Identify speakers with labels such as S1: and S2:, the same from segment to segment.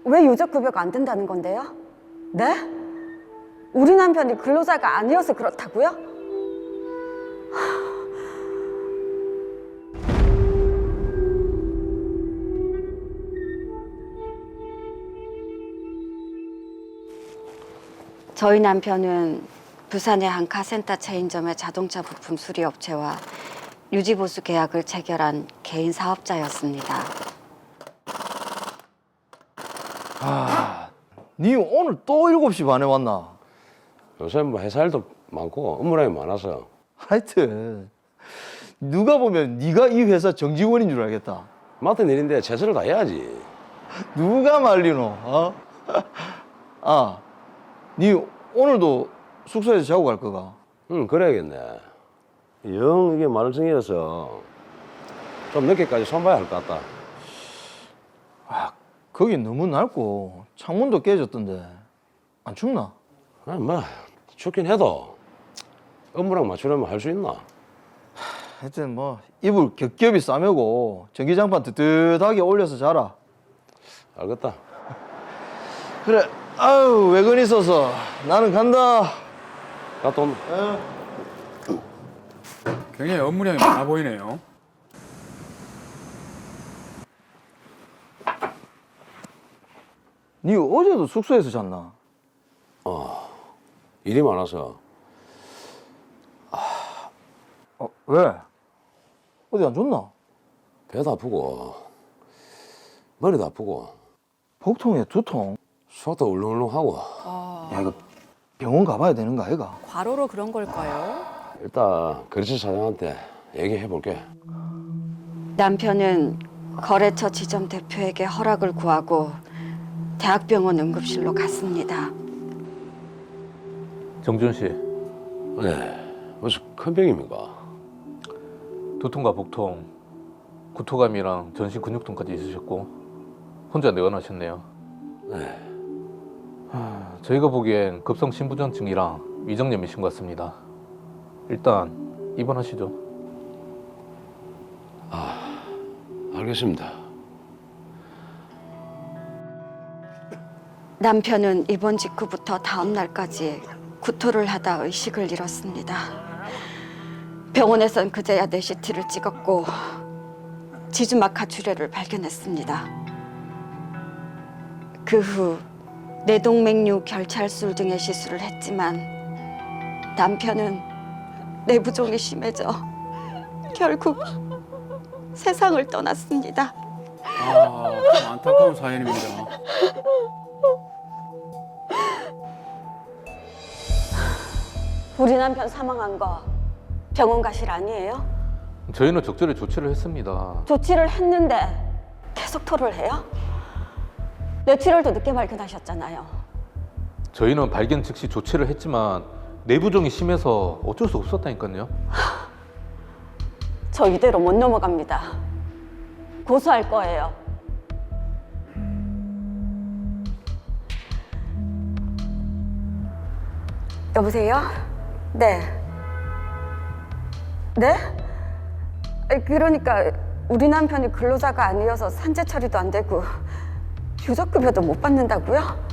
S1: 왜 유족급여가 안 된다는 건데요? 네? 우리 남편이 근로자가 아니어서 그렇다고요? 저희 남편은 부산의 한 카센터 체인점의 자동차 부품 수리 업체와 유지보수 계약을 체결한 개인 사업자였습니다.
S2: 니 오늘 또 7시 반에 왔나?
S3: 요새 뭐 회사 일도 많고 업무량이 많아서.
S2: 하여튼 누가 보면 네가 이 회사 정직원인 줄 알겠다.
S3: 맡은 일인데 최선을 다해야지.
S2: 누가 말리노? 어? 아, 니 오늘도 숙소에서 자고 갈 거가?
S3: 응, 그래야겠네. 영 이게 마늘증이어서 좀 늦게까지 손봐야 할 것 같다.
S2: 거기 너무 낡고 창문도 깨졌던데 안 춥나?
S3: 뭐 춥긴 해도 업무랑 맞추려면 할 수 있나?
S2: 하여튼 뭐 이불 겹겹이 싸매고 전기장판 뜨뜻하게 올려서 자라.
S3: 알겠다.
S2: 그래. 아유, 외근 있어서 나는 간다.
S3: 갔다 온다.
S4: 굉장히 업무량이 많아 보이네요.
S2: 니 어제도 숙소에서 잤나?
S3: 일이 많아서.
S2: 왜? 어디 안 좋나?
S3: 배도 아프고 머리도 아프고
S2: 복통에 두통.
S3: 속도 울렁울렁하고.
S2: 야, 이거 병원 가봐야 되는 거 아이가?
S5: 과로로 그런 걸까요?
S3: 일단 거래처 사장한테 얘기해 볼게.
S1: 남편은 거래처 지점 대표에게 허락을 구하고 대학병원 응급실로 갔습니다.
S6: 정준 씨,
S3: 네, 무슨 큰 병입니까?
S6: 두통과 복통, 구토감이랑 전신 근육통까지 있으셨고 혼자 내원하셨네요.
S3: 네.
S6: 저희가 보기엔 급성 신부전증이랑 위장염이신 것 같습니다. 일단 입원하시죠.
S3: 알겠습니다.
S1: 남편은 입원 직후부터 다음 날까지 구토를 하다 의식을 잃었습니다. 병원에선 그제야 뇌CT를 찍었고 지주막 가출혈을 발견했습니다. 그 후 뇌동맥류 결찰술 등의 시술을 했지만 남편은 내부종이 심해져 결국 세상을 떠났습니다.
S4: 참 안타까운 사연입니다.
S1: 우리 남편 사망한 거 병원 가실 아니에요?
S6: 저희는 적절히 조치를 했습니다.
S1: 조치를 했는데 계속 토를 해요? 뇌출혈도 늦게 발견하셨잖아요.
S6: 저희는 발견 즉시 조치를 했지만 내부종이 심해서 어쩔 수 없었다니까요.
S1: 저 이대로 못 넘어갑니다. 고소할 거예요. 여보세요? 네. 네? 그러니까 우리 남편이 근로자가 아니어서 산재 처리도 안 되고 유족급여도 못 받는다고요?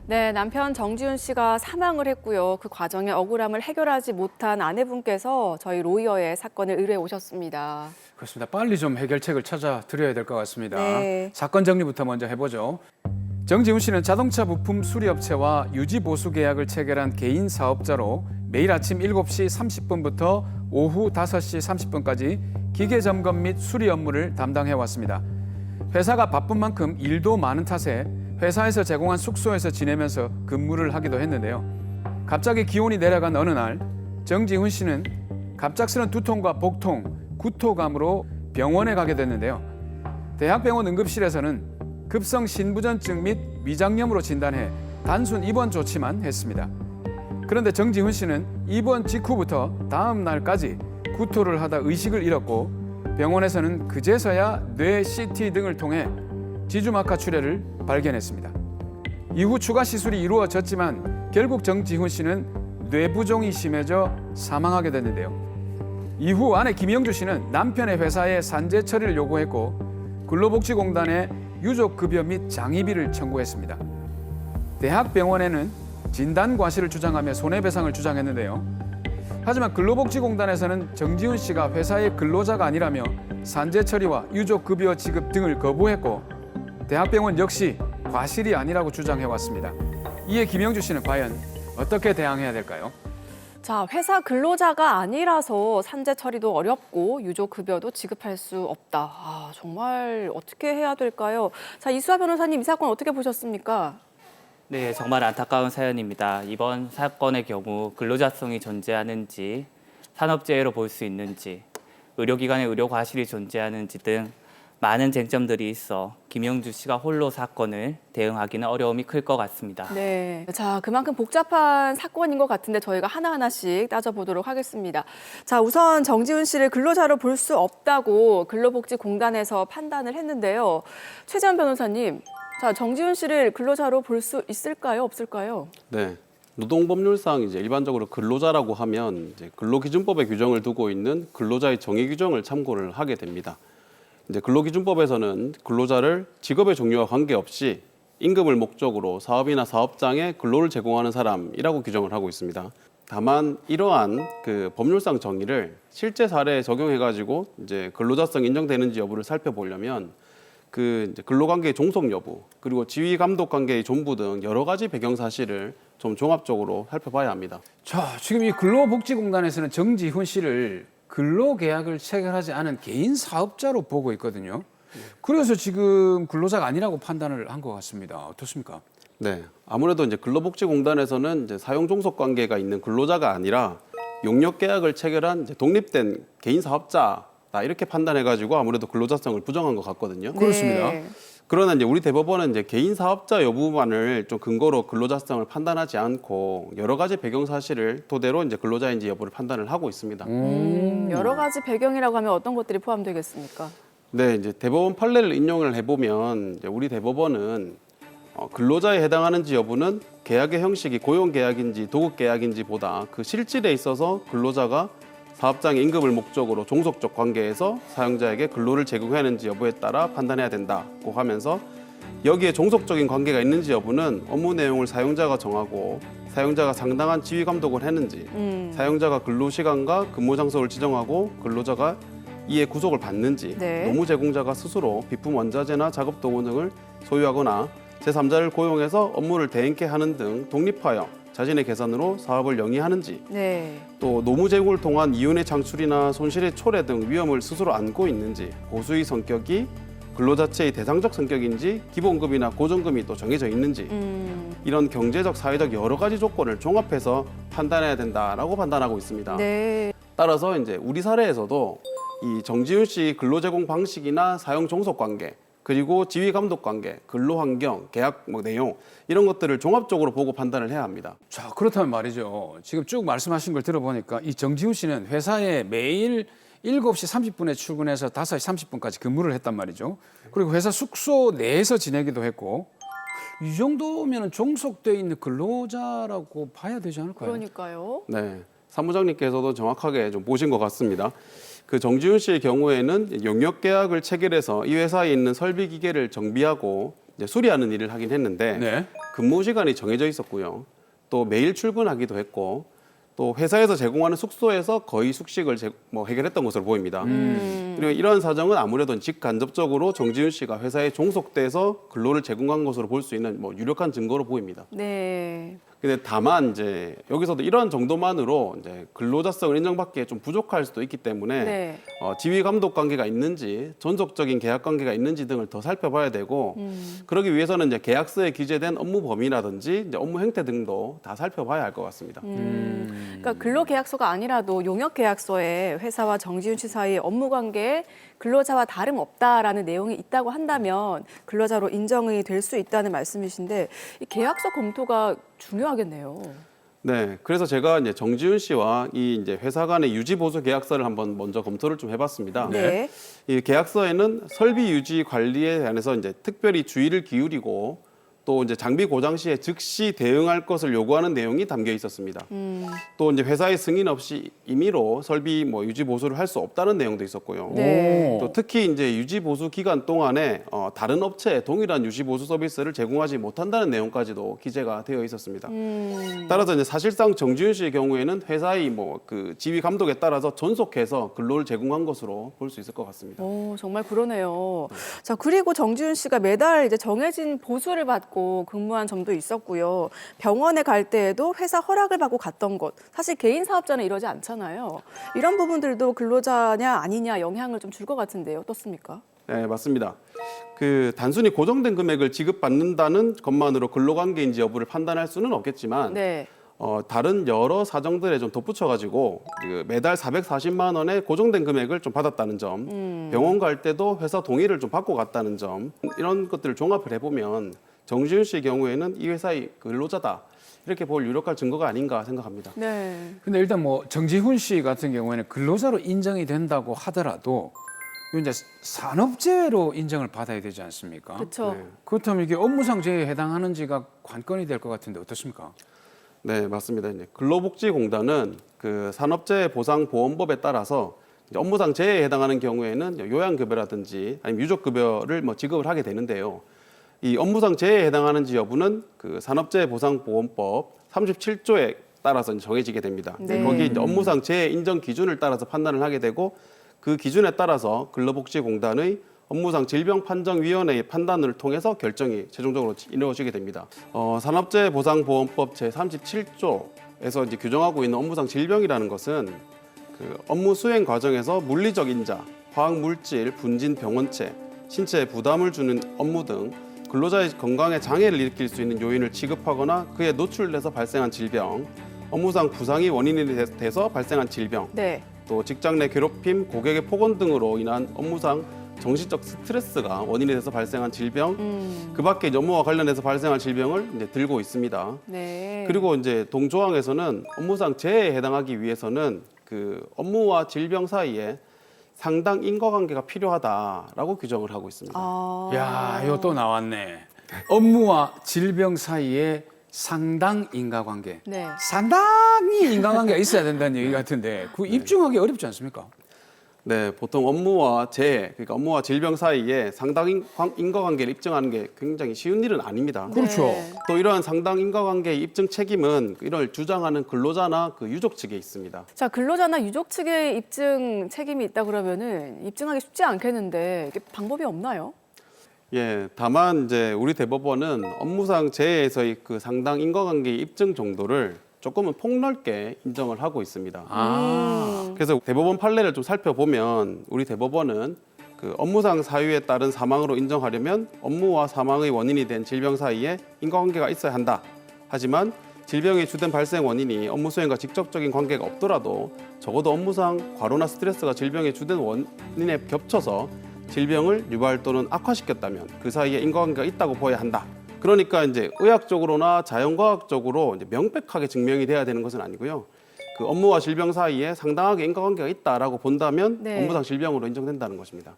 S5: 네, 남편 정지훈 씨가 사망을 했고요. 그 과정에 억울함을 해결하지 못한 아내분께서 저희 로이어에 사건을 의뢰해 오셨습니다.
S4: 그렇습니다. 빨리 좀 해결책을 찾아 드려야 될 것 같습니다.
S5: 네.
S4: 사건 정리부터 먼저 해보죠. 정지훈 씨는 자동차 부품 수리업체와 유지 보수 계약을 체결한 개인 사업자로 매일 아침 7시 30분부터 오후 5시 30분까지 기계 점검 및 수리 업무를 담당해 왔습니다. 회사가 바쁜 만큼 일도 많은 탓에 회사에서 제공한 숙소에서 지내면서 근무를 하기도 했는데요. 갑자기 기온이 내려간 어느 날 정지훈 씨는 갑작스런 두통과 복통, 구토감으로 병원에 가게 됐는데요. 대학병원 응급실에서는 급성 신부전증 및 위장염으로 진단해 단순 입원 조치만 했습니다. 그런데 정지훈 씨는 입원 직후부터 다음 날까지 구토를 하다 의식을 잃었고 병원에서는 그제서야 뇌 CT 등을 통해 지주막 가출혈을 발견했습니다. 이후 추가 시술이 이루어졌지만 결국 정지훈 씨는 뇌부종이 심해져 사망하게 됐는데요. 이후 아내 김영주 씨는 남편의 회사에 산재 처리를 요구했고 근로복지공단에 유족급여 및 장의비를 청구했습니다. 대학병원에는 진단과실을 주장하며 손해배상을 주장했는데요. 하지만 근로복지공단에서는 정지훈 씨가 회사의 근로자가 아니라며 산재 처리와 유족급여 지급 등을 거부했고 대학병원 역시 과실이 아니라고 주장해왔습니다. 이에 김영주 씨는 과연 어떻게 대항해야 될까요?
S5: 자, 회사 근로자가 아니라서 산재 처리도 어렵고 유족급여도 지급할 수 없다. 아, 정말 어떻게 해야 될까요? 자, 이수아 변호사님, 이 사건 어떻게 보셨습니까?
S7: 네, 정말 안타까운 사연입니다. 이번 사건의 경우 근로자성이 존재하는지, 산업재해로 볼 수 있는지, 의료기관의 의료 과실이 존재하는지 등 많은 쟁점들이 있어 김영주 씨가 홀로 사건을 대응하기는 어려움이 클 것 같습니다.
S5: 네. 자, 그만큼 복잡한 사건인 것 같은데 저희가 하나하나씩 따져보도록 하겠습니다. 자, 우선 정지훈 씨를 근로자로 볼 수 없다고 근로복지공단에서 판단을 했는데요. 최재한 변호사님, 자, 정지훈 씨를 근로자로 볼 수 있을까요? 없을까요?
S8: 네. 노동법률상 이제 일반적으로 근로자라고 하면 이제 근로기준법에 규정을 두고 있는 근로자의 정의 규정을 참고를 하게 됩니다. 이제 근로기준법에서는 근로자를 직업의 종류와 관계없이 임금을 목적으로 사업이나 사업장에 근로를 제공하는 사람이라고 규정을 하고 있습니다. 다만 이러한 그 법률상 정의를 실제 사례에 적용해가지고 이제 근로자성 인정되는지 여부를 살펴보려면 그 이제 근로관계의 종속 여부 그리고 지휘 감독 관계의 존부 등 여러 가지 배경 사실을 좀 종합적으로 살펴봐야 합니다.
S4: 자, 지금 이 근로복지공단에서는 정지훈 씨를 근로계약을 체결하지 않은 개인 사업자로 보고 있거든요. 그래서 지금 근로자가 아니라고 판단을 한 것 같습니다. 어떻습니까?
S8: 네, 아무래도 이제 근로복지공단에서는 이제 사용 종속 관계가 있는 근로자가 아니라 용역 계약을 체결한 이제 독립된 개인 사업자다 이렇게 판단해가지고 아무래도 근로자성을 부정한 것 같거든요.
S4: 그렇습니다.
S5: 네.
S8: 그러나 이제 우리 대법원은 이제 개인 사업자 여부만을 좀 근거로 근로자성을 판단하지 않고 여러 가지 배경 사실을 토대로 이제 근로자인지 여부를 판단을 하고 있습니다.
S5: 여러 가지 배경이라고 하면 어떤 것들이 포함되겠습니까?
S8: 네, 이제 대법원 판례를 인용을 해보면 이제 우리 대법원은 근로자에 해당하는지 여부는 계약의 형식이 고용계약인지 도급계약인지보다 그 실질에 있어서 근로자가 사업장의 임금을 목적으로 종속적 관계에서 사용자에게 근로를 제공하는지 여부에 따라 판단해야 된다고 하면서 여기에 종속적인 관계가 있는지 여부는 업무 내용을 사용자가 정하고 사용자가 상당한 지휘 감독을 했는지 사용자가 근로시간과 근무 장소를 지정하고 근로자가 이에 구속을 받는지
S5: 네.
S8: 노무 제공자가 스스로 비품 원자재나 작업 도구 등을 소유하거나 제3자를 고용해서 업무를 대행케 하는 등 독립하여 자신의 계산으로 사업을 영위하는지
S5: 네.
S8: 또 노무 제공을 통한 이윤의 창출이나 손실의 초래 등 위험을 스스로 안고 있는지 보수의 성격이 근로 자체의 대상적 성격인지 기본급이나 고정금이 또 정해져 있는지 이런 경제적, 사회적 여러 가지 조건을 종합해서 판단해야 된다라고 판단하고 있습니다.
S5: 네.
S8: 따라서 이제 우리 사례에서도 이 정지훈 씨 근로 제공 방식이나 사용 종속 관계 그리고 지휘 감독 관계, 근로 환경, 계약 내용 이런 것들을 종합적으로 보고 판단을 해야 합니다.
S4: 자, 그렇다면 말이죠. 지금 쭉 말씀하신 걸 들어보니까 이 정지훈 씨는 회사에 매일 7시 30분에 출근해서 5시 30분까지 근무를 했단 말이죠. 그리고 회사 숙소 내에서 지내기도 했고 이 정도면 종속돼 있는 근로자라고 봐야 되지 않을까요?
S5: 그러니까요.
S8: 네, 사무장님께서도 정확하게 좀 보신 것 같습니다. 그 정지훈 씨의 경우에는 용역 계약을 체결해서 이 회사에 있는 설비 기계를 정비하고 이제 수리하는 일을 하긴 했는데
S4: 네.
S8: 근무 시간이 정해져 있었고요. 또 매일 출근하기도 했고 또 회사에서 제공하는 숙소에서 거의 숙식을 해결했던 것으로 보입니다. 그리고 이러한 사정은 아무래도 직간접적으로 정지훈 씨가 회사에 종속돼서 근로를 제공한 것으로 볼 수 있는 유력한 증거로 보입니다.
S5: 네.
S8: 근데 다만 이제 여기서도 이러한 정도만으로 이제 근로자성을 인정받기에 좀 부족할 수도 있기 때문에
S5: 네.
S8: 지휘 감독 관계가 있는지 전속적인 계약 관계가 있는지 등을 더 살펴봐야 되고 그러기 위해서는 이제 계약서에 기재된 업무 범위라든지 이제 업무 행태 등도 다 살펴봐야 할 것 같습니다.
S5: 그러니까 근로계약서가 아니라도 용역계약서에 회사와 정지훈 씨 사이 업무 관계에 근로자와 다름없다라는 내용이 있다고 한다면 근로자로 인정이 될 수 있다는 말씀이신데 이 계약서 검토가 중요하겠네요.
S8: 네, 그래서 제가 이제 정지훈 씨와 이 이제 회사 간의 유지 보수 계약서를 한번 먼저 검토를 좀 해봤습니다.
S5: 네.
S8: 이 계약서에는 설비 유지 관리에 관해서 이제 특별히 주의를 기울이고 또 이제 장비 고장 시에 즉시 대응할 것을 요구하는 내용이 담겨 있었습니다. 또 이제 회사의 승인 없이 임의로 설비 뭐 유지 보수를 할 수 없다는 내용도 있었고요.
S5: 네.
S8: 또 특히 이제 유지 보수 기간 동안에 다른 업체에 동일한 유지 보수 서비스를 제공하지 못한다는 내용까지도 기재가 되어 있었습니다. 따라서 이제 사실상 정지훈 씨의 경우에는 회사의 뭐 그 지휘 감독에 따라서 전속해서 근로를 제공한 것으로 볼 수 있을 것 같습니다.
S5: 오, 정말 그러네요. 자, 그리고 정지훈 씨가 매달 이제 정해진 보수를 받고 근무한 점도 있었고요. 병원에 갈 때에도 회사 허락을 받고 갔던 것. 사실 개인 사업자는 이러지 않잖아요. 이런 부분들도 근로자냐 아니냐 영향을 좀 줄 것 같은데요. 어떻습니까?
S8: 네, 맞습니다. 그 단순히 고정된 금액을 지급받는다는 것만으로 근로관계인지 여부를 판단할 수는 없겠지만
S5: 네.
S8: 다른 여러 사정들에 좀 덧붙여가지고 매달 440만 원의 고정된 금액을 좀 받았다는 점, 병원 갈 때도 회사 동의를 좀 받고 갔다는 점, 이런 것들을 종합을 해보면 정지훈 씨의 경우에는 이 회사의 근로자다 이렇게 볼 유력한 증거가 아닌가 생각합니다.
S5: 네.
S4: 근데 일단 뭐 정지훈 씨 같은 경우에는 근로자로 인정이 된다고 하더라도 이건 이제 산업재해로 인정을 받아야 되지 않습니까?
S5: 그렇죠.
S8: 네.
S4: 그렇다면 이게 업무상 재해에 해당하는지가 관건이 될 것 같은데 어떻습니까?
S8: 네, 맞습니다. 이제 근로복지공단은 그 산업재해보상보험법에 따라서 이제 업무상 재해에 해당하는 경우에는 요양급여라든지 아니면 유족급여를 뭐 지급을 하게 되는데요. 이 업무상 재해에 해당하는지 여부는 그 산업재해보상보험법 37조에 따라서 정해지게 됩니다.
S5: 네.
S8: 거기 이제 업무상 재해 인정 기준을 따라서 판단을 하게 되고 그 기준에 따라서 근로복지공단의 업무상 질병판정위원회의 판단을 통해서 결정이 최종적으로 이루어지게 됩니다. 산업재해보상보험법 제37조에서 이제 규정하고 있는 업무상 질병이라는 것은 그 업무 수행 과정에서 물리적 인자, 화학물질, 분진, 병원체, 신체에 부담을 주는 업무 등 근로자의 건강에 장애를 일으킬 수 있는 요인을 취급하거나 그에 노출돼서 발생한 질병, 업무상 부상이 원인이 돼서 발생한 질병,
S5: 네.
S8: 또 직장 내 괴롭힘, 고객의 폭언 등으로 인한 업무상 정신적 스트레스가 원인이 돼서 발생한 질병, 그 밖에 업무와 관련해서 발생한 질병을 이제 들고 있습니다.
S5: 네.
S8: 그리고 이제 동조항에서는 업무상 재해에 해당하기 위해서는 그 업무와 질병 사이에 상당 인과관계가 필요하다라고 규정을 하고 있습니다.
S5: 아.
S4: 야, 이거 또 나왔네. 업무와 질병 사이에 상당 인과관계.
S5: 네.
S4: 상당히 인과관계가 있어야 된다는 얘기 같은데 그 입증하기 어렵지 않습니까?
S8: 네, 보통 업무와 재해, 그러니까 업무와 질병 사이에 상당 인과관계를 입증하는 게 굉장히 쉬운 일은 아닙니다.
S4: 그렇죠.
S5: 네.
S8: 또 이러한 상당 인과관계의 입증 책임은 이를 주장하는 근로자나 그 유족 측에 있습니다.
S5: 자, 근로자나 유족 측의 입증 책임이 있다 그러면은 입증하기 쉽지 않겠는데 이게 방법이 없나요?
S8: 예, 다만 이제 우리 대법원은 업무상 재해에서의 그 상당 인과관계의 입증 정도를 조금은 폭넓게 인정을 하고 있습니다. 그래서 대법원 판례를 좀 살펴보면 우리 대법원은 그 업무상 사유에 따른 사망으로 인정하려면 업무와 사망의 원인이 된 질병 사이에 인과관계가 있어야 한다. 하지만 질병의 주된 발생 원인이 업무 수행과 직접적인 관계가 없더라도 적어도 업무상 과로나 스트레스가 질병의 주된 원인에 겹쳐서 질병을 유발 또는 악화시켰다면 그 사이에 인과관계가 있다고 보아야 한다. 그러니까 이제 의학적으로나 자연과학적으로 이제 명백하게 증명이 돼야 되는 것은 아니고요. 그 업무와 질병 사이에 상당하게 인과관계가 있다라고 본다면
S5: 네.
S8: 업무상 질병으로 인정된다는 것입니다.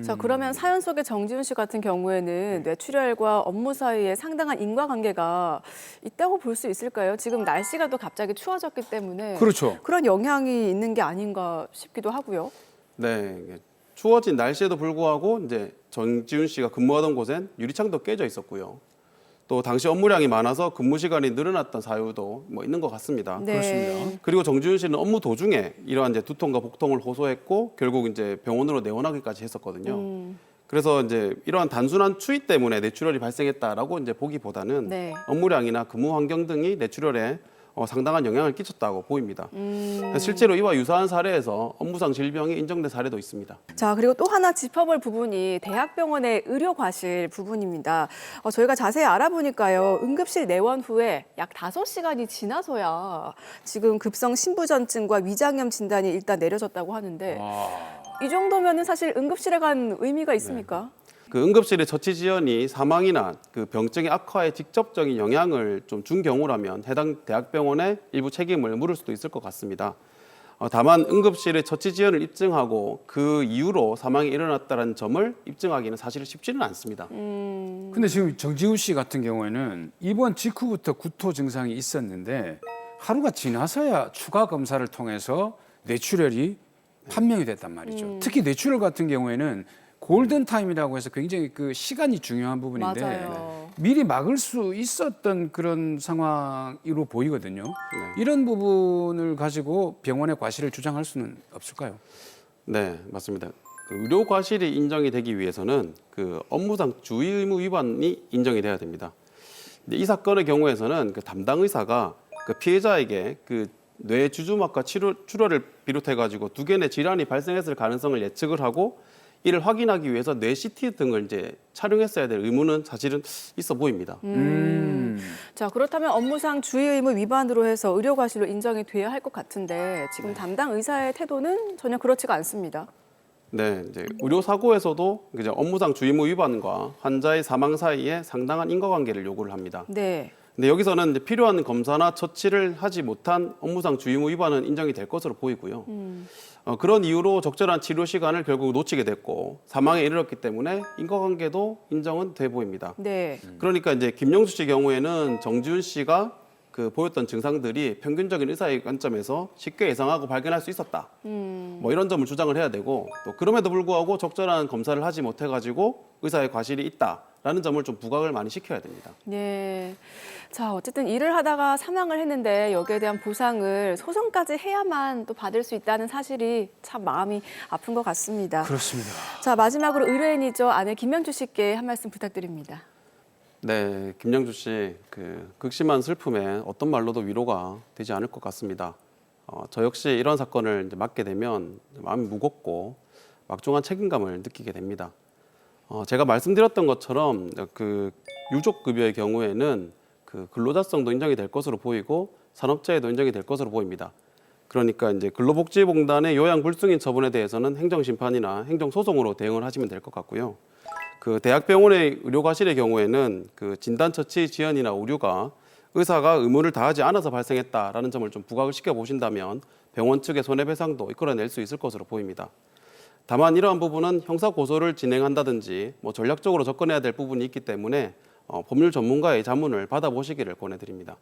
S5: 자, 그러면 사연 속의 정지훈 씨 같은 경우에는 뇌출혈과 업무 사이에 상당한 인과관계가 있다고 볼 수 있을까요? 지금 날씨가 또 갑자기 추워졌기 때문에
S4: 그렇죠.
S5: 그런 영향이 있는 게 아닌가 싶기도 하고요.
S8: 네, 이게 추워진 날씨에도 불구하고 이제 정지훈 씨가 근무하던 곳엔 유리창도 깨져 있었고요. 또 당시 업무량이 많아서 근무 시간이 늘어났던 사유도 뭐 있는 것 같습니다.
S5: 네.
S4: 그렇습니다.
S8: 그리고 정지훈 씨는 업무 도중에 이러한 이제 두통과 복통을 호소했고 결국 이제 병원으로 내원하기까지 했었거든요. 그래서 이제 이러한 단순한 추위 때문에 뇌출혈이 발생했다라고 이제 보기보다는
S5: 네.
S8: 업무량이나 근무 환경 등이 뇌출혈에 상당한 영향을 끼쳤다고 보입니다. 실제로 이와 유사한 사례에서 업무상 질병이 인정된 사례도 있습니다.
S5: 자, 그리고 또 하나 짚어볼 부분이 대학병원의 의료과실 부분입니다. 저희가 자세히 알아보니까요. 응급실 내원 후에 약 5시간이 지나서야 지금 급성 신부전증과 위장염 진단이 일단 내려졌다고 하는데 이 정도면은 사실 응급실에 간 의미가 있습니까?
S8: 그 응급실의 처치 지연이 사망이나 그 병증의 악화에 직접적인 영향을 좀 준 경우라면 해당 대학병원에 일부 책임을 물을 수도 있을 것 같습니다. 다만 응급실의 처치 지연을 입증하고 그 이후로 사망이 일어났다는 점을 입증하기는 사실은 쉽지는 않습니다.
S4: 근데 지금 정지훈 씨 같은 경우에는 입원 직후부터 구토 증상이 있었는데 하루가 지나서야 추가 검사를 통해서 뇌출혈이 판명이 됐단 말이죠. 특히 뇌출혈 같은 경우에는 골든 타임이라고 해서 굉장히 그 시간이 중요한 부분인데
S5: 맞아요.
S4: 미리 막을 수 있었던 그런 상황으로 보이거든요. 이런 부분을 가지고 병원의 과실을 주장할 수는 없을까요?
S8: 네, 맞습니다. 그 의료 과실이 인정이 되기 위해서는 그 업무상 주의 의무 위반이 인정이 돼야 됩니다. 근데 이 사건의 경우에서는 그 담당 의사가 그 피해자에게 그 뇌 주주막과 출혈을 비롯해 가지고 2개의 질환이 발생했을 가능성을 예측을 하고 이를 확인하기 위해서 뇌 CT 등을 이제 촬영했어야 될 의무는 사실은 있어 보입니다.
S5: 자, 그렇다면 업무상 주의 의무 위반으로 해서 의료 과실로 인정이 돼야 할 것 같은데 지금 담당 의사의 태도는 전혀 그렇지가 않습니다.
S8: 네, 이제 의료 사고에서도 이제 업무상 주의 의무 위반과 환자의 사망 사이에 상당한 인과관계를 요구를 합니다.
S5: 네.
S8: 근데 여기서는 이제 필요한 검사나 처치를 하지 못한 업무상 주의 의무 위반은 인정이 될 것으로 보이고요. 그런 이유로 적절한 치료 시간을 결국 놓치게 됐고 사망에 이르렀기 때문에 인과관계도 인정은 돼 보입니다.
S5: 네.
S8: 그러니까 이제 김영수 씨 경우에는 정지훈 씨가 그 보였던 증상들이 평균적인 의사의 관점에서 쉽게 예상하고 발견할 수 있었다. 뭐 이런 점을 주장을 해야 되고 또 그럼에도 불구하고 적절한 검사를 하지 못해가지고 의사의 과실이 있다라는 점을 좀 부각을 많이 시켜야 됩니다.
S5: 네. 자, 어쨌든 일을 하다가 사망을 했는데 여기에 대한 보상을 소송까지 해야만 또 받을 수 있다는 사실이 참 마음이 아픈 것 같습니다.
S4: 그렇습니다.
S5: 자, 마지막으로 의뢰인이죠. 아내 김명주 씨께 한 말씀 부탁드립니다.
S8: 네, 김영주 씨, 그 극심한 슬픔에 어떤 말로도 위로가 되지 않을 것 같습니다. 저 역시 이런 사건을 이제 맡게 되면 마음이 무겁고 막중한 책임감을 느끼게 됩니다. 제가 말씀드렸던 것처럼 그 유족급여의 경우에는 그 근로자성도 인정이 될 것으로 보이고 산업재해도 인정이 될 것으로 보입니다. 그러니까 이제 근로복지공단의 요양불승인 처분에 대해서는 행정심판이나 행정소송으로 대응을 하시면 될 것 같고요. 그 대학병원의 의료과실의 경우에는 그 진단처치 지연이나 오류가 의사가 의무를 다하지 않아서 발생했다라는 점을 좀 부각을 시켜 보신다면 병원 측의 손해배상도 이끌어낼 수 있을 것으로 보입니다. 다만 이러한 부분은 형사 고소를 진행한다든지 뭐 전략적으로 접근해야 될 부분이 있기 때문에 법률 전문가의 자문을 받아보시기를 권해드립니다.